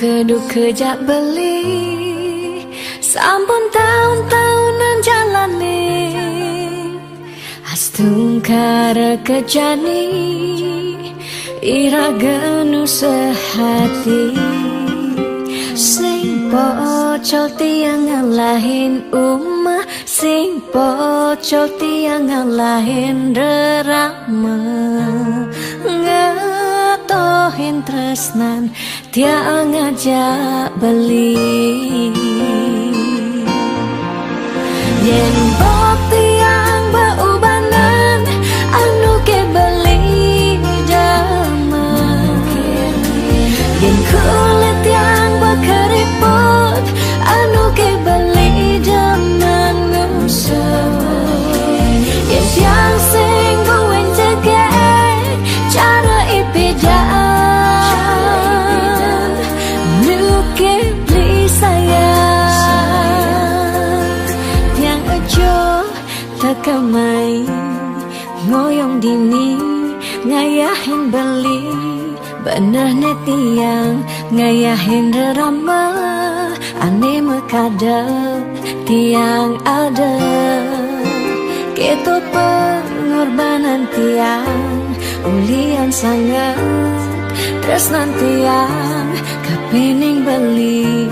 keduk kejak beli sampun tahun-tahunan jalani astungkara kejani ira genu sehati sing pocol tiang ngalahin umah sing pocol tiang ngalahin rerama ngatohin tresnan tiang ngajak beli yen bok tiang beubanan anu ke beli damai yen kulit tiang berkeriput anu ke beli daman ngusut yen tiang sing guen jegek cara ipidaan nuke beli sayang tiang ejo tekamai ngoyong dini ngayahin beli bener netiang ngayahin rerama ane mekadep tiang ada keto pengorbanan tiang ulian sangat tresnan tiang kepening beli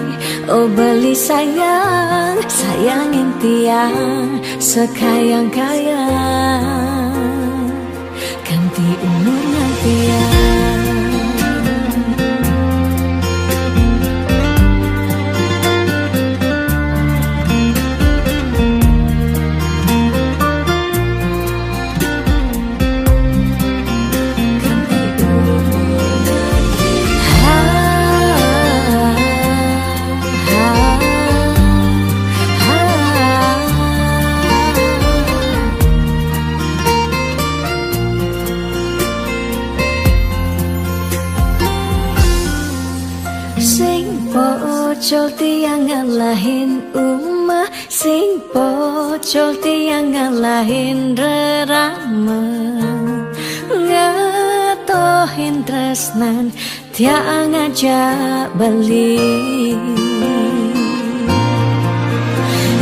oh beli sayang sayangin tiang sekayang-kayang ganti umurnya tiang pocol tiang ngalahin umah sing pocol tiang ngalahin rerama ngatohin tresnan tiang ngajak beli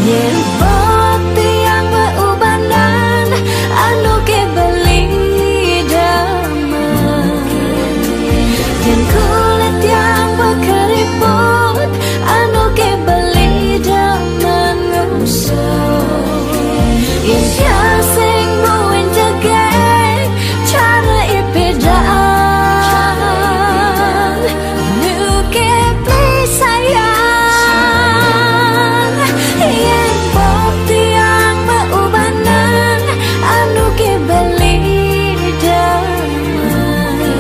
yen bok tiang beubanan anu ke beli damai yen kulit tiang berkeriput anu ke beli daman ngusut yen tiang sing guen jegek cara ipidaan nuke beli sayang yen bok tiang beubanan anu ke beli damai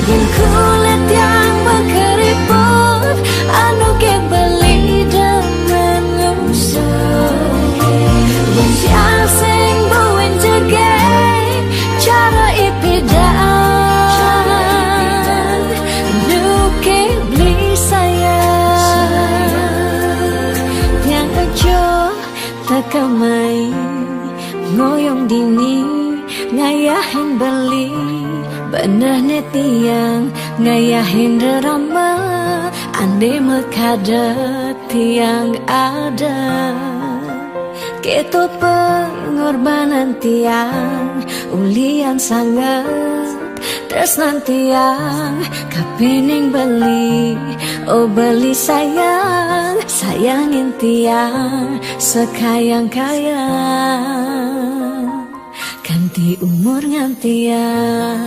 yen kulit tiang berkeriput anu ke beli daman ngusut yen tiang sing guen jegek cara ipidaan nuke beli sayang tiang ejo tekamai ngoyong dini ngayahin beli bener netiang ngayahin rerama ande mekadep tiang ada keto pengorbanan tiang ulian sangat tresnan tiang kapening beli oh beli sayang sayangin tiang sekayang-kayang ganti umur ngantiang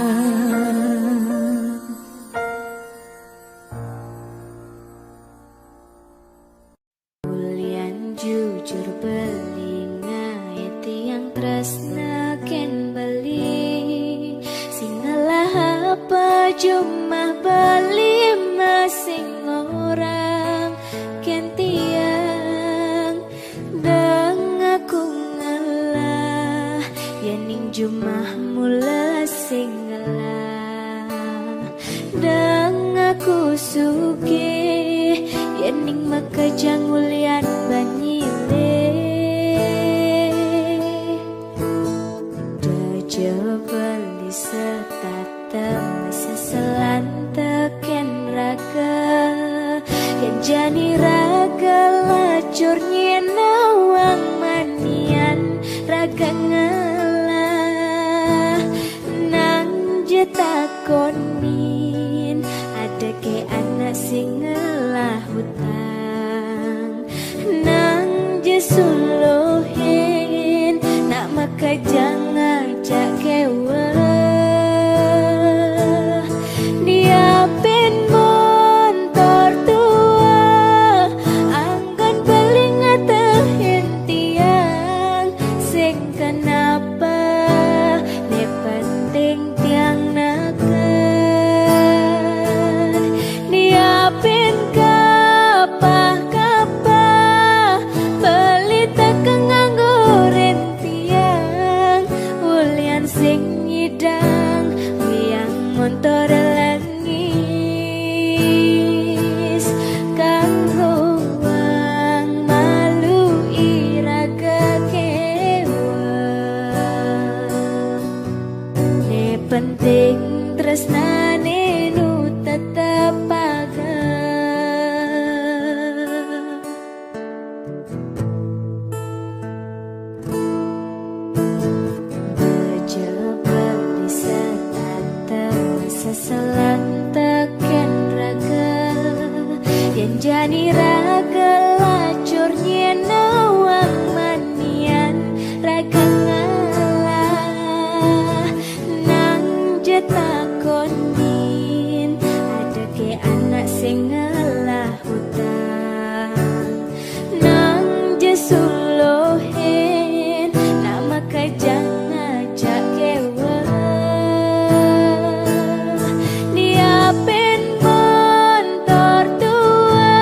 ulian jujur beli ngayat tiang tresna ken beli singalah apa cuma beli masing orang ken tiang deng aku ngalah yening jumah mula sing ngalah deng aku suki yening makajang ulian banyile daja beli serta tem seselan teken raga takonin ada ke anak sing ngelah hutang nang jesuluhin nak maka jangan ngajak kewa dia pen montor tua angkan paling ngatahin tiang sing kenapa ne penting tiang naker dia pen kapah beli tak kenganggurin tiang ulian sing nyidang wiang montor langis kanggo wang malu iraga kewa ne penting tresnane nu tetep paga berjebak bisa tatap seselan teken raga yang jani raga lacurnya nawang manian raga ngalah nang jetakonin ada ke anak sing ngalah hutang nang jesuluhin nama kajang ngajak kewa dia pen montor tua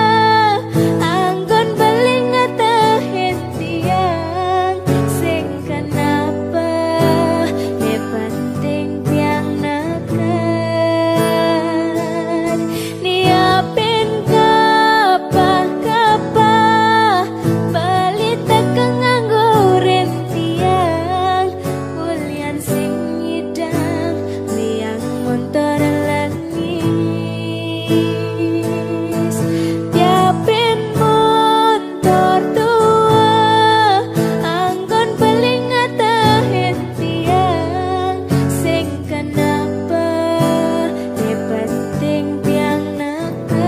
anggon paling ngatahin tiang sing kenapa ne penting tiang naker dia pen kapah bali tak kenganggurin tiang ulian sing nyidang liang montor langis dia pen montor tua anggon paling ngatahin tiang sing kenapa ne penting tiang naker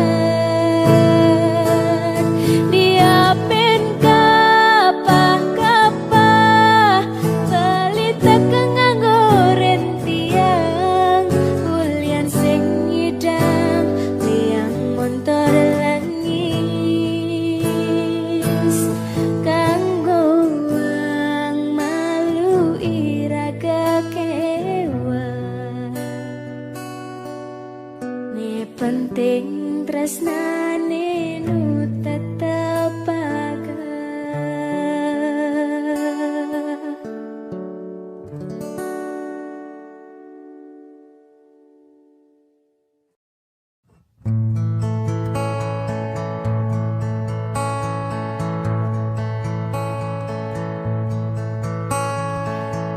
dia pen kapah bali tak kenganggurin tiang ulian sing nyidang liang montor langis kanggo wang malu iraga kewa ne penting tresnane nu tetep paga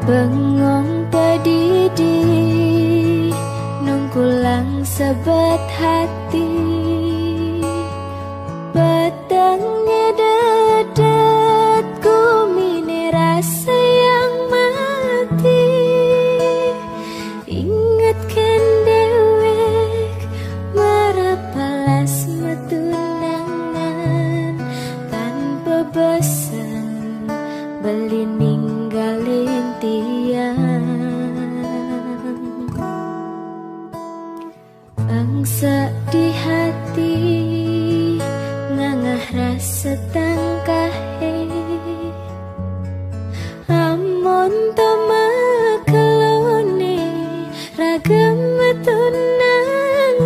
bengong pedidi nungkulang sebet hati petangnya dadatku mine rasa yang mati ingatkan dewek merapalas metunangan tanpa besan beli ninggalin tiang bangsa di hati ngangah rasa tangkahe amon toma kelone ragam tunangan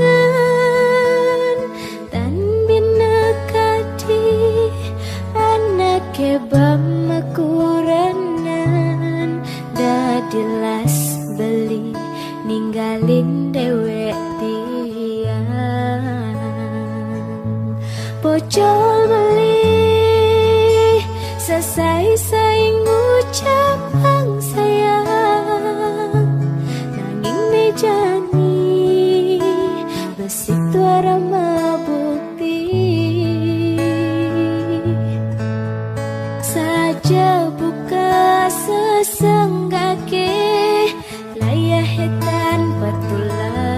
tan bina kadi anak kebam kuranan dadilas beli ninggalin dewek tiang pocol beli selesai saing ucapan sayang nanging mejani besi tuara mabukti saja buka sesenggake layah tanpa tulang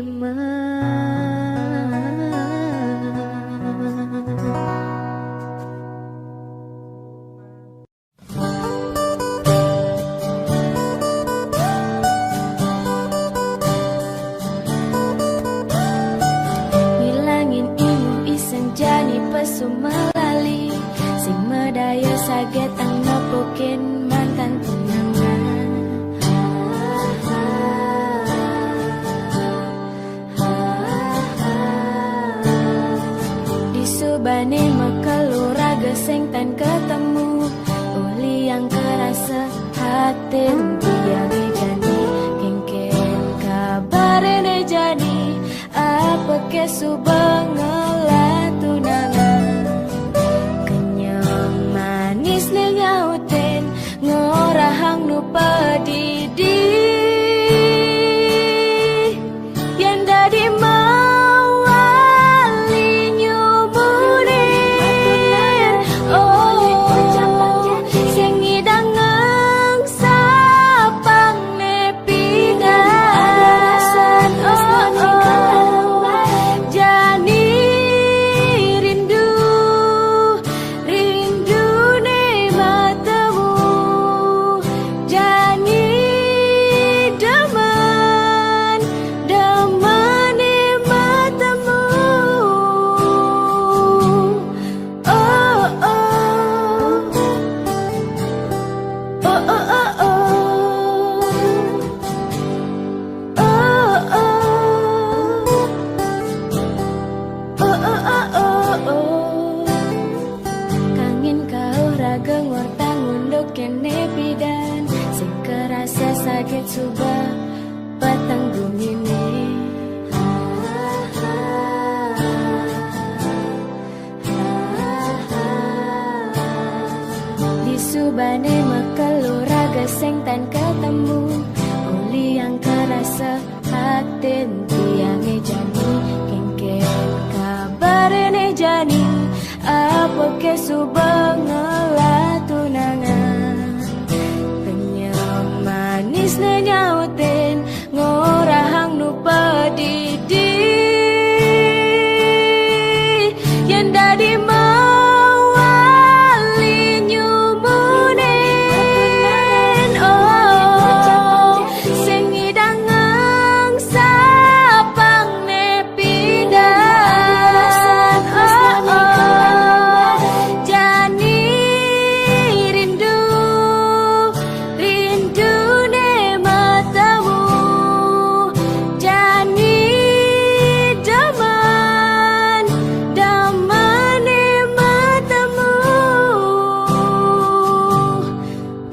terima. Ngilangin ilmu iseng jani pesu melali, sing medaya sagetang nepukin mantan tunangan. Disubane mekelu raga sing tan ketemu, uli yang kerasa hati yang jani, kengken kabarene jani, apa kesuba ngelah tunangan. Kenyang manis ne nyauten, ngorahang nu pedidi, yang dadi mawali nyumunin. Oh, sing ngidang sapang nepidan. Oh, jani rindu, rindu ne matamu, jani daman, daman ne matamu. Oh, oh, oh, oh, oh, oh. Kangen kau raga ngorta ngunduk kene bidan, sing kerasa sakit suba batang bumi ne. Disubane mekelu raga sing tan ketemu, uli yang kerasa hati tiange jani, kengken kabarene jani, apa kesuba ngelah tunangan. Kenyang manis ne nyauten, ngorahang nu pedidi, yang dadi mawali nyumunin. Oh, sing ngidang sapang nepidan. Oh, jani rindu, rindu ne matamu, jani daman, daman ne matamu.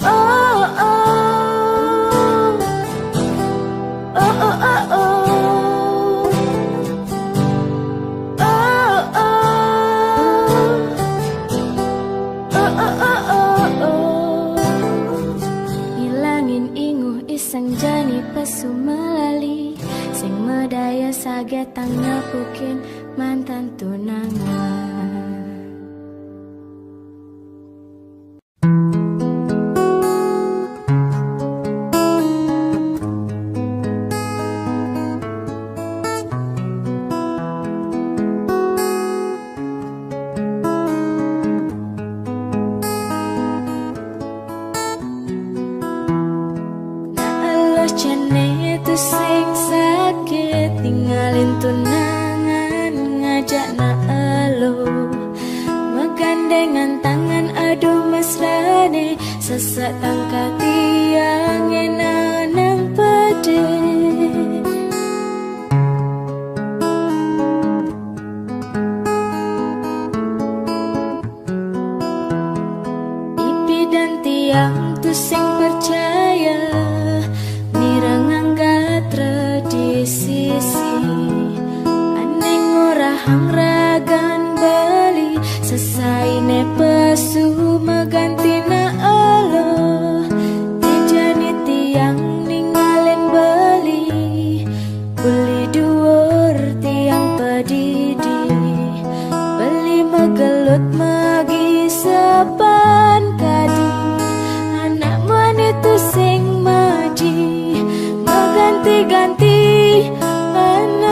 Oh, oh, oh, oh, oh, oh. Ngilangin inguh iseng jani pesu melali, sing medaya sagetang nepukin mantan tunangan. Jane tu sing sakit, tinggalin tunangan, ngajak na elo, megandengan tangan aduh mesrane, sesak tangka tiang enanang pede. Ipi dan tiang tu sing percaya, tradisi aneng orahang ragan bali, sesai ne pesu meganti na Allah, tejani tiang ninggalin bali, beli dhuwur tiang pedidi, beli megelut magi sepan kadi, anak manitu sing maji ganti-ganti anak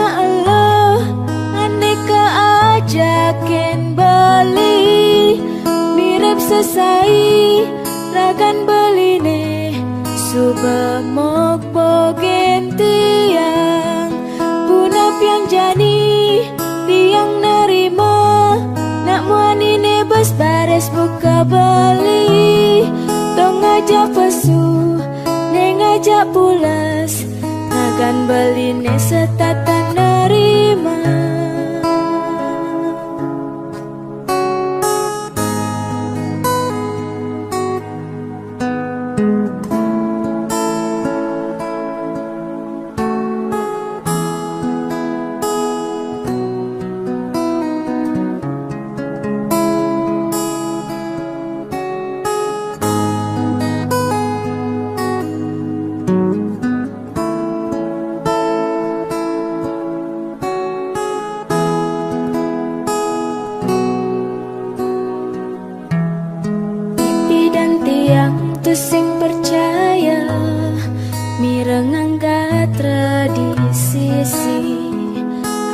selesai ragan beline suba mok bogen tiang punap yang jani tiang nerima nak muani nebas bares buka beli tong ngajak pesu neng ngajak pulas nagan beline setata nerima. Sing percaya mireng angga tradisi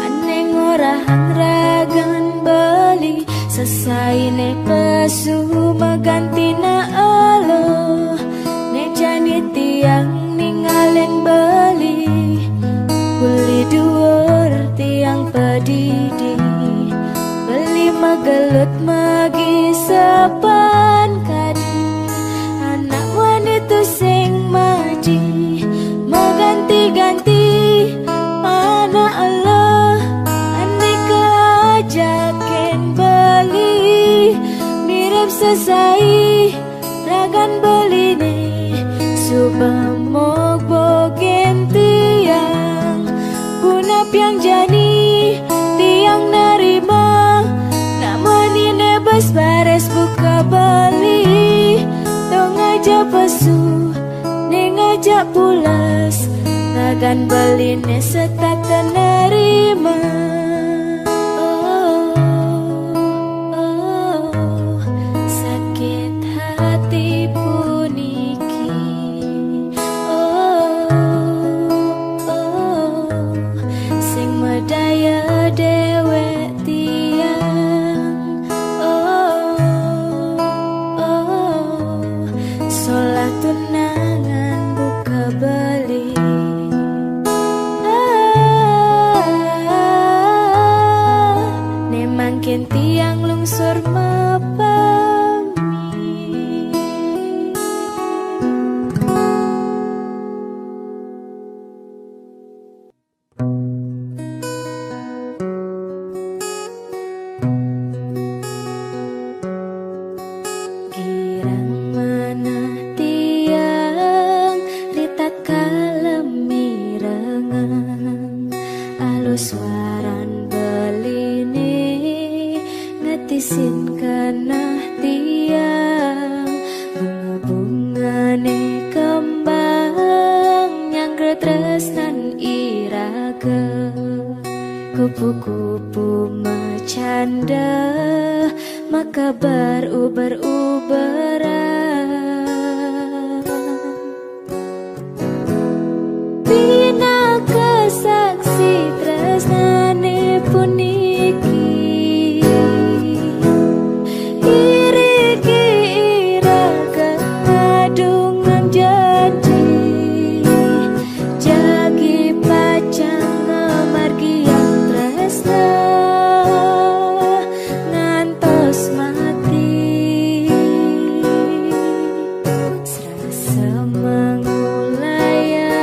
aneng orang ragan beli sesai ne pesu maganti na alo ne jani tiang ningalen beli dhuwur tiang pedidi beli magelut magi sepan kadi anak wanita sing maji maganti-ganti mana Allah ane keajaken beli mirip sesai ragan beline subah mok bogen tiang punap yang jani tiang nerima namun ini bas bares buka beli tong ngajak pesu neng ngajak pulas ragan beline setata nerima. Sakit hati puniki sing medaya dewek tiang solat tunangan buka beli ne mangkin tiang lungsur mapami. Girang mana tiang ritat kalem mirengan alus waran beline ngetisin kenah tiang bunga-bungane kembang yang tresnan iraga kupu-kupu macanda maka beruber-uberan bina kesaksi tresnane puniki iriki iraga adungan janji jagi pacang amargi yang tresna ngantos mati serasa mengulayan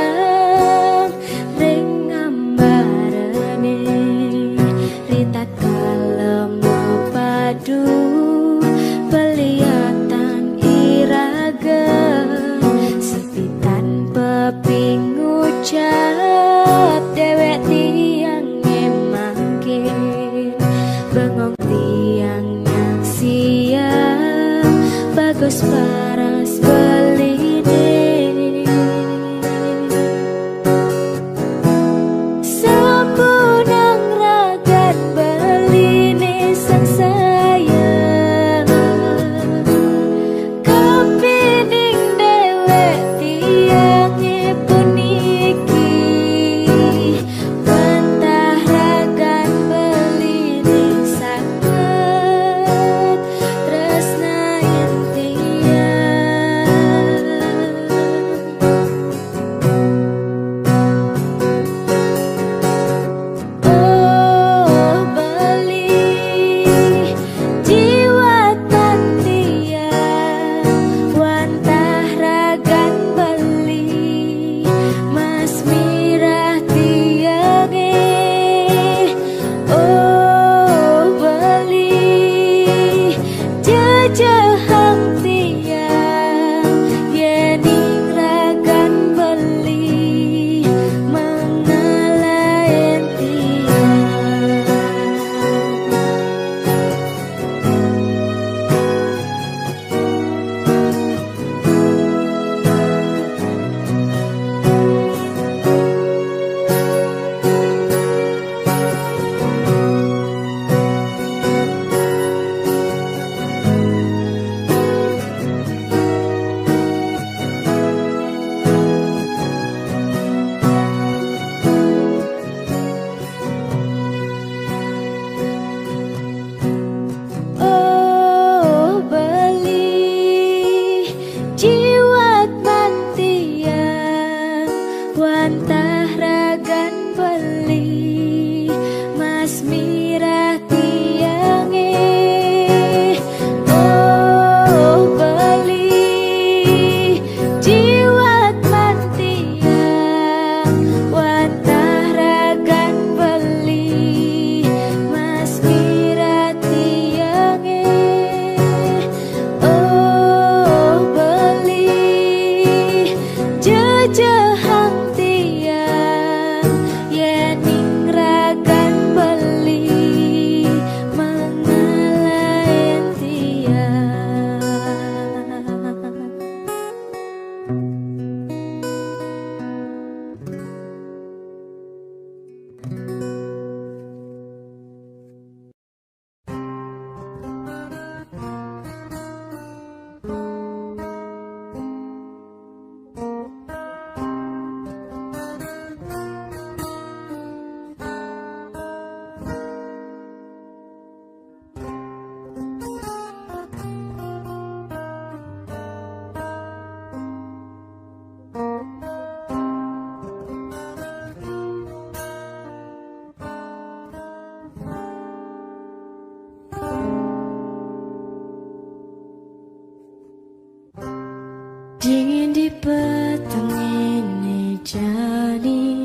di peteng ini jani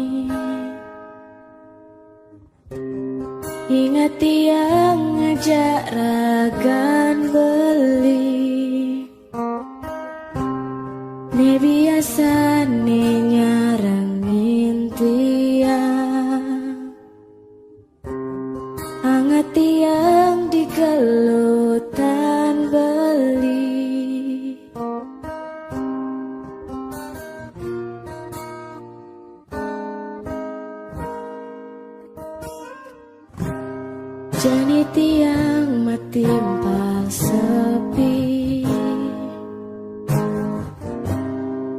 ingat yang ngajak ragan beli ne biasa ne nyarangin tiang angat tiang di gelutan beli jani tiang matimpal sepi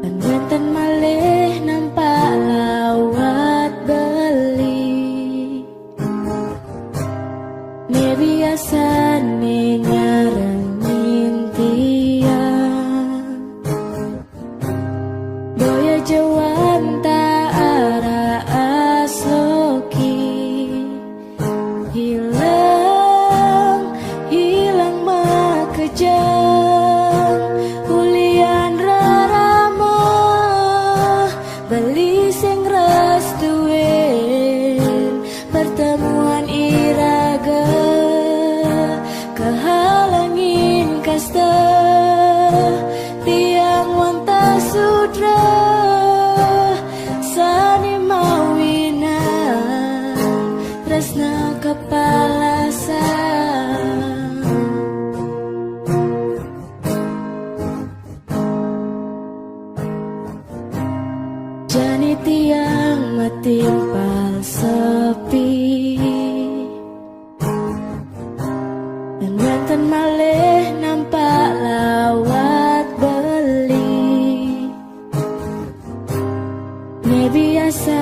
dan wenten malih nampak lawat beli ne biasa ne nyarengin tiang boya jawan tak arah asloki hilang makejang ulian rarama beli sing restuin pertemuan iraga kehalangin kasta tiang wanta sudra sani mawinan tresna kepalasan jani tiang matimpal sepi dan wenten malih nampak lawat beli ne biasa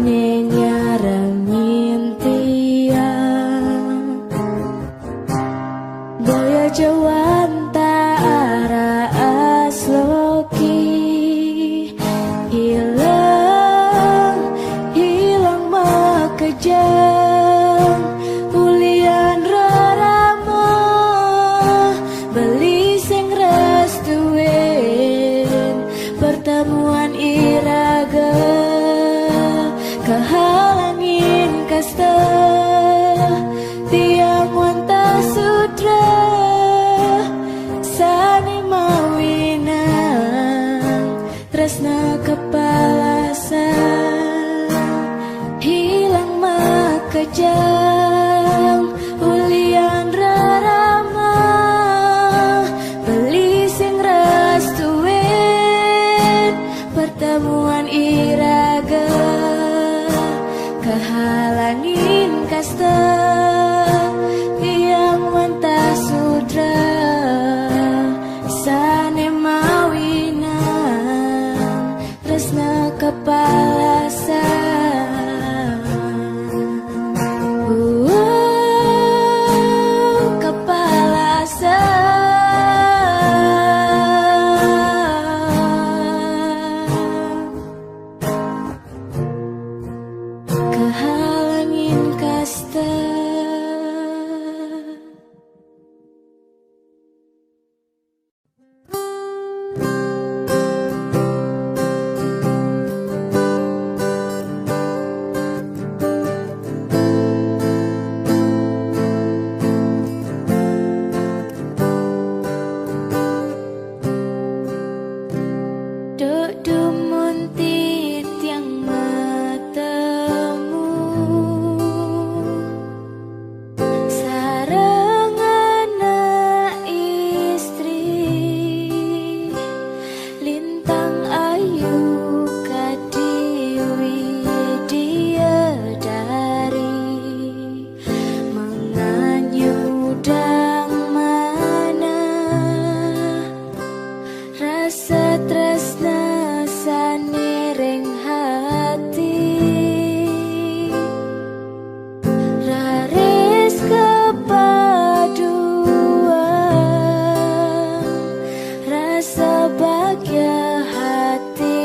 ne nyarengin tiang boya jawan tak arah asloki hilang makejang ulian rarama beli sing restuin pertemuan iraga kehalangin kasta tiang wanta sudra sani mawinan tresna kepalasan hilang makejang ulian rarama beli sing restuin pertemuan iraga kehalangin kasta tiang wanta sudra sane mawinan tresna kepalasan kehalangin kasta duk dumuntit yang matemu sareng anak istri lintang ayu kadiwi dia dari menganyudang mana rasa tresna saniring hati raris kepaduan rasa bahagia hati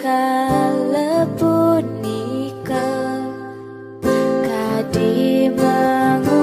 kalebut nikah kadi mangulaya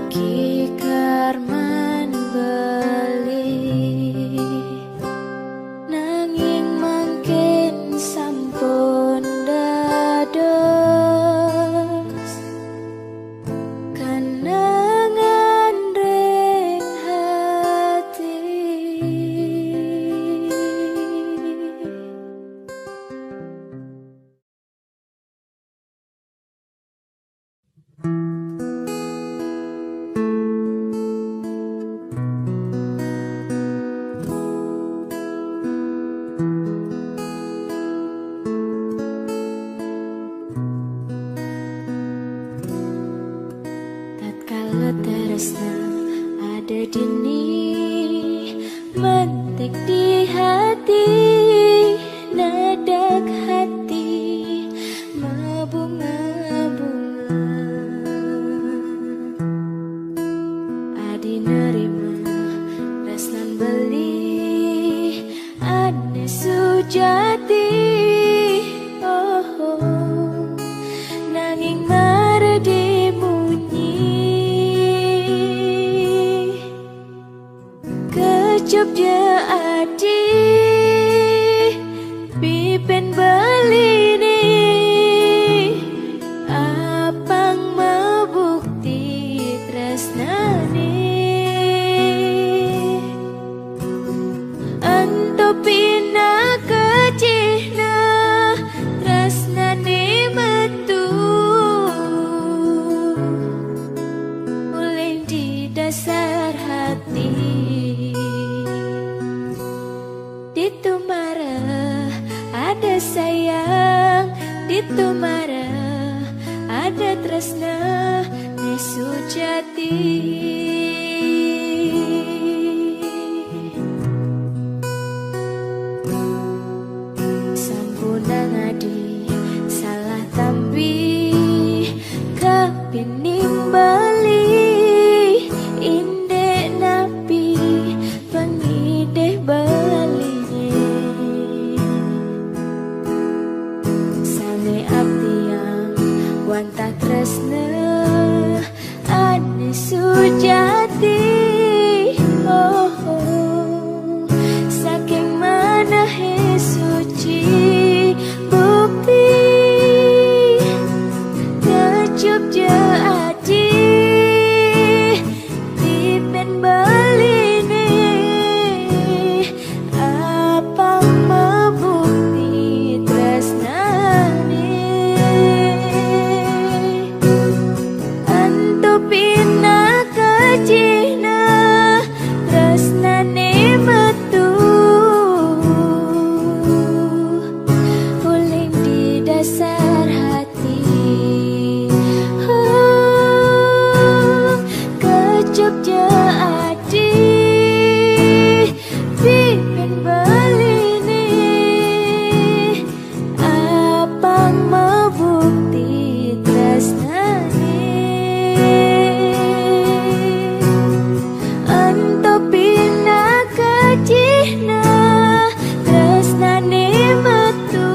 Karman beli nanging mangkin sampun dados kenangan ring hati. Tatkala tresna ada dini mentek di hati, nadak hati mabunga-bunga. Adi nerima resnan beli ane sujati. Oh, oh. Nanging maredi kecup dia adi pipen beli ni apang mabukti tresnani anto pina kecihna tresnani metu mulai di dasar hati. Ditumara ada sayang, ditumara ada tresna ne sujati. Sampunang adi salah tampi kapin nimbali indek napi pengideh bali. Wanta tresna ane sujati. Oh, oh. Saking manahe suci bukti kecup je adi pipen beline apa mabukti tresna pina kecihna tresnane metu uling di dasar hati. Oh, kecup je adi pipen beline apang mabukti tresnane pina kecihna tresnane metu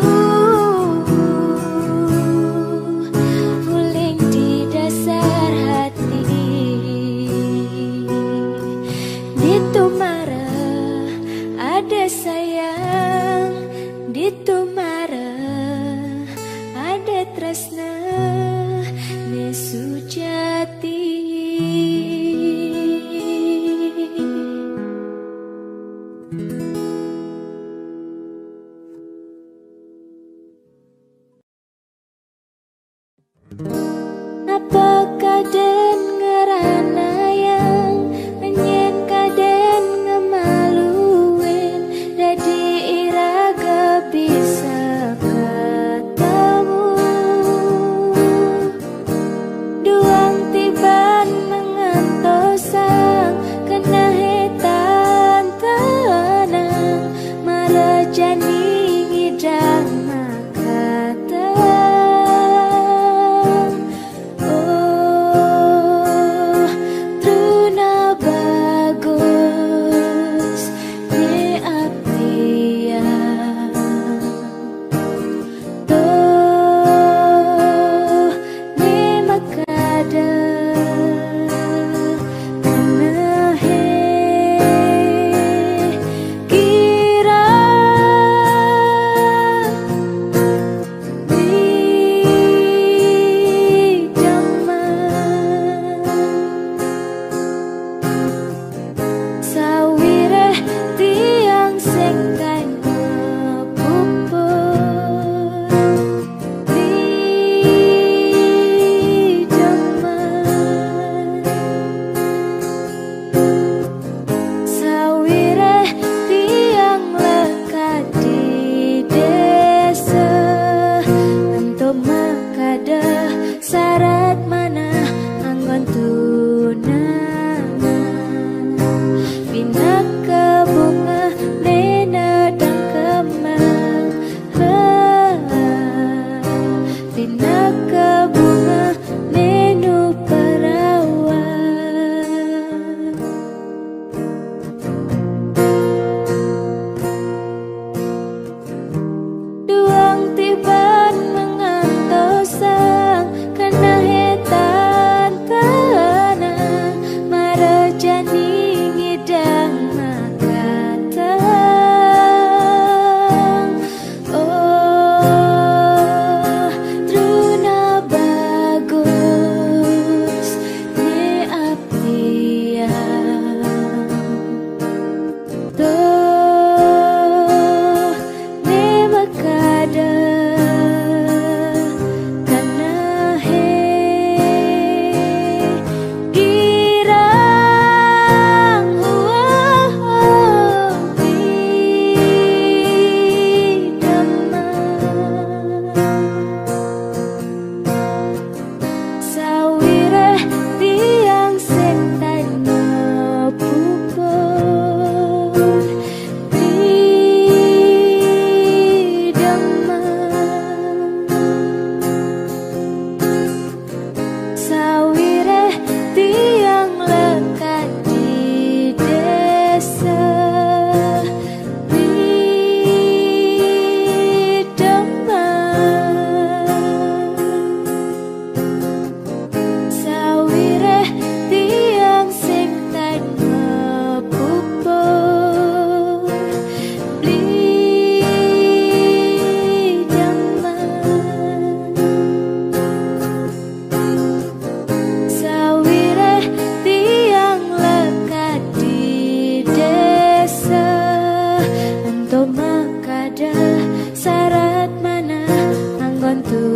uling di dasar hati. Ditumara ada sayang, ditumara ada tresna ne sujati. Apa kaden ngerana yang menyen kaden ngemaluin dadi iraga bisa ketemu duang tiba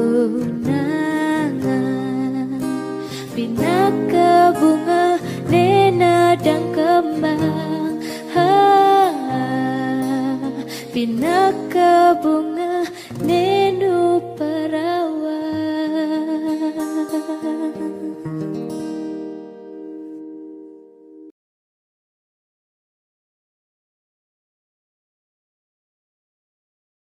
tunangan. Bina ke bunga nena dan kembang, bina ke bunga